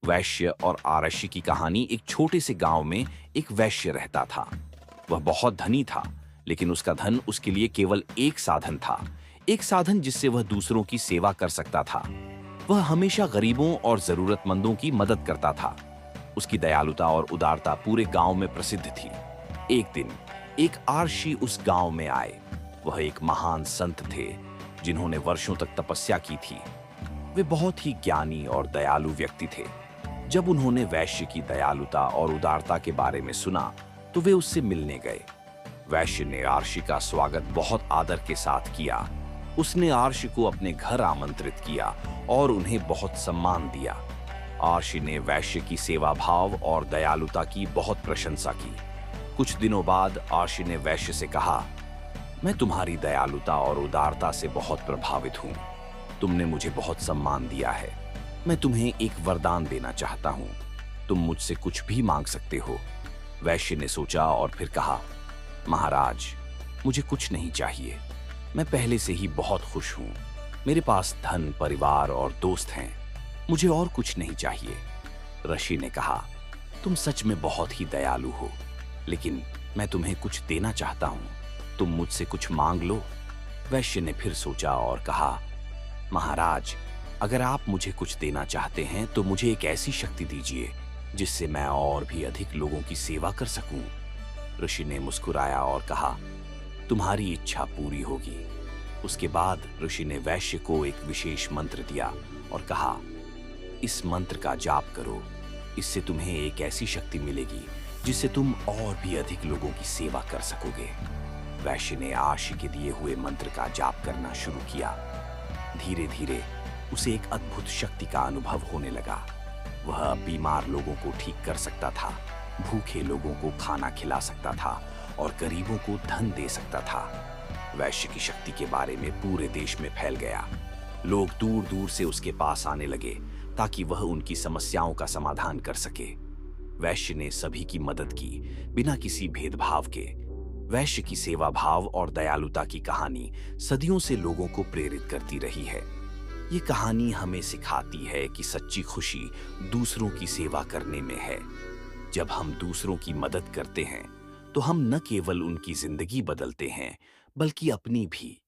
वैश्य और आरष्य की कहानी। एक छोटे से गांव में एक वैश्य रहता था। वह बहुत धनी था, लेकिन उसका धन उसके लिए केवल एक साधन था, एक साधन जिससे वह दूसरों की सेवा कर सकता था। वह हमेशा गरीबों और जरूरतमंदों की मदद करता था। उसकी दयालुता और उदारता पूरे गांव में प्रसिद्ध थी। एक दिन एक आरषि उस गांव में आए। वह एक महान संत थे, जिन्होंने वर्षों तक तपस्या की थी। वे बहुत ही ज्ञानी और दयालु व्यक्ति थे। जब उन्होंने वैश्य की दयालुता और उदारता के बारे में सुना, तो वे उससे मिलने गए। वैश्य ने आरषि का स्वागत बहुत आदर के साथ किया। उसने आरषि को अपने घर आमंत्रित किया और उन्हें बहुत सम्मान दिया। आरषि ने वैश्य की सेवा भाव और दयालुता की बहुत प्रशंसा की। कुछ दिनों बाद आरषि ने वैश्य से कहा, मैं तुम्हारी दयालुता और उदारता से बहुत प्रभावित हूं। तुमने मुझे बहुत सम्मान दिया है। मैं तुम्हें एक वरदान देना चाहता हूं। तुम मुझसे कुछ भी मांग सकते हो। वैश्य ने सोचा और फिर कहा, महाराज, मुझे कुछ नहीं चाहिए। मैं पहले से ही बहुत खुश हूं। मेरे पास धन, परिवार और दोस्त हैं। मुझे और कुछ नहीं चाहिए। ऋषि ने कहा, तुम सच में बहुत ही दयालु हो, लेकिन मैं तुम्हें कुछ देना चाहता हूं। तुम मुझसे कुछ मांग लो। वैश्य ने फिर सोचा और कहा, महाराज, अगर आप मुझे कुछ देना चाहते हैं तो मुझे एक ऐसी शक्ति दीजिए जिससे मैं और भी अधिक लोगों की सेवा कर सकूं। ऋषि ने मुस्कुराया और कहा, तुम्हारी इच्छा पूरी होगी। उसके बाद ऋषि ने वैश्य को एक विशेष मंत्र दिया और कहा, इस मंत्र का जाप करो। इससे तुम्हें एक ऐसी शक्ति मिलेगी जिससे तुम और भी अधिक लोगों की सेवा कर सकोगे। वैश्य ने आरषि के दिए हुए मंत्र का जाप करना शुरू किया। धीरे धीरे उसे एक अद्भुत शक्ति का अनुभव होने लगा। वह बीमार लोगों को ठीक कर सकता था, भूखे लोगों को खाना खिला सकता था और गरीबों को धन दे सकता था। वैश्य की शक्ति के बारे में पूरे देश में फैल गया। लोग दूर दूर से उसके पास आने लगे ताकि वह उनकी समस्याओं का समाधान कर सके। वैश्य ने सभी की मदद की, बिना किसी भेदभाव के। वैश्य की सेवा भाव और दयालुता की कहानी सदियों से लोगों को प्रेरित करती रही है। ये कहानी हमें सिखाती है कि सच्ची खुशी दूसरों की सेवा करने में है। जब हम दूसरों की मदद करते हैं, तो हम न केवल उनकी जिंदगी बदलते हैं, बल्कि अपनी भी।